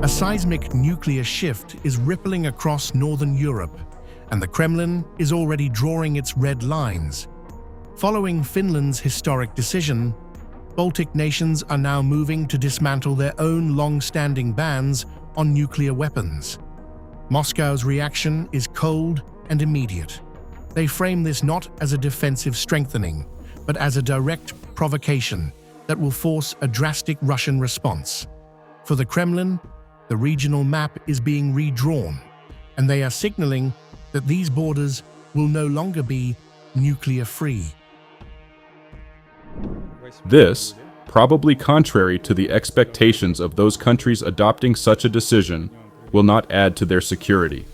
A seismic nuclear shift is rippling across northern Europe, and the Kremlin is already drawing its red lines. Following Finland's historic decision, Baltic nations are now moving to dismantle their own long-standing bans on nuclear weapons. Moscow's reaction is cold and immediate. They frame this not as a defensive strengthening, but as a direct provocation that will force a drastic Russian response. For the Kremlin, the regional map is being redrawn, and they are signaling that these borders will no longer be nuclear-free. This, probably contrary to the expectations of those countries adopting such a decision, will not add to their security.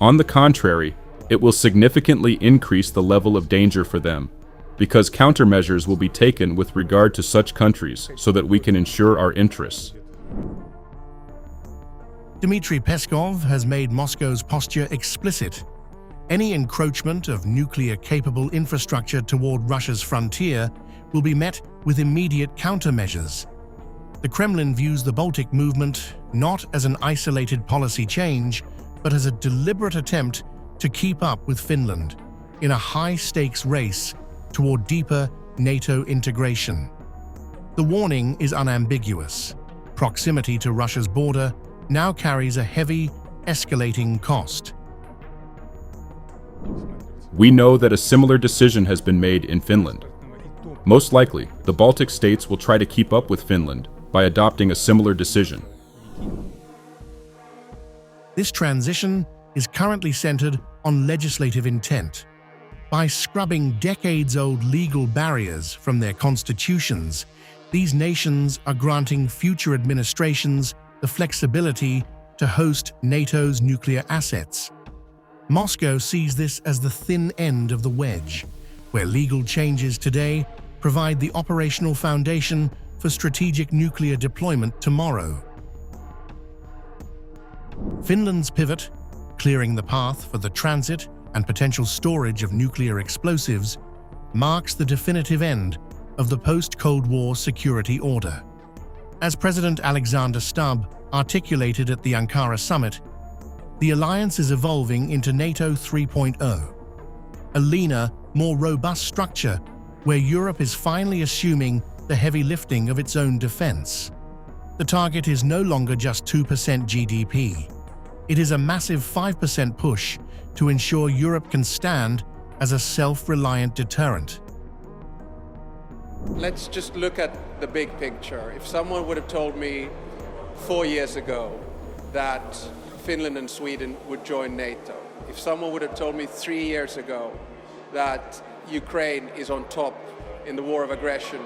On the contrary, it will significantly increase the level of danger for them, because countermeasures will be taken with regard to such countries so that we can ensure our interests. Dmitry Peskov has made Moscow's posture explicit. Any encroachment of nuclear-capable infrastructure toward Russia's frontier will be met with immediate countermeasures. The Kremlin views the Baltic movement not as an isolated policy change, but as a deliberate attempt to keep up with Finland in a high-stakes race toward deeper NATO integration. The warning is unambiguous. Proximity to Russia's border now carries a heavy, escalating cost. We know that a similar decision has been made in Finland. Most likely, the Baltic states will try to keep up with Finland by adopting a similar decision. This transition is currently centered on legislative intent. By scrubbing decades-old legal barriers from their constitutions, these nations are granting future administrations the flexibility to host NATO's nuclear assets. Moscow sees this as the thin end of the wedge, where legal changes today provide the operational foundation for strategic nuclear deployment tomorrow. Finland's pivot, clearing the path for the transit and potential storage of nuclear explosives, marks the definitive end of the post-Cold War security order. As President Alexander Stubb articulated at the Ankara summit, the alliance is evolving into NATO 3.0, a leaner, more robust structure where Europe is finally assuming the heavy lifting of its own defense. The target is no longer just 2% GDP. It is a massive 5% push to ensure Europe can stand as a self-reliant deterrent. Let's just look at the big picture. If someone would have told me 4 years ago that Finland and Sweden would join NATO, if someone would have told me 3 years ago that Ukraine is on top in the war of aggression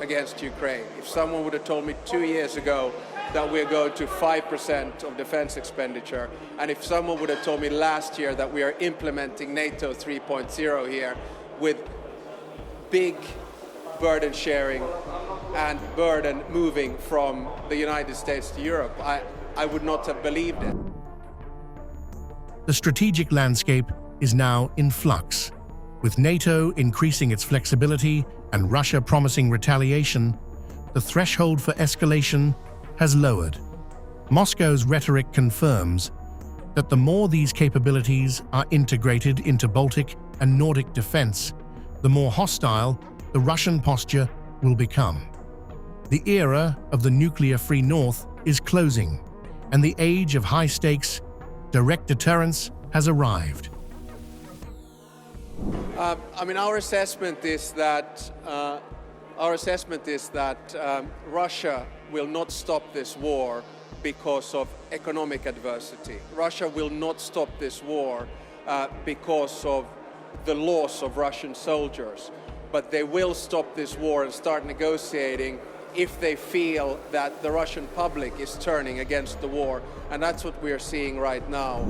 against Ukraine, if someone would have told me 2 years ago that we're going to 5% of defense expenditure, and if someone would have told me last year that we are implementing NATO 3.0 here with big burden sharing and burden moving from the United States to Europe, I would not have believed it. The strategic landscape is now in flux. With NATO increasing its flexibility and Russia promising retaliation, the threshold for escalation has lowered. Moscow's rhetoric confirms that the more these capabilities are integrated into Baltic and Nordic defense, the more hostile the Russian posture will become. The era of the nuclear-free North is closing, and the age of high-stakes, direct deterrence has arrived. Our assessment is that Russia will not stop this war because of economic adversity. Russia will not stop this war because of the loss of Russian soldiers. But they will stop this war and start negotiating if they feel that the Russian public is turning against the war. And that's what we are seeing right now.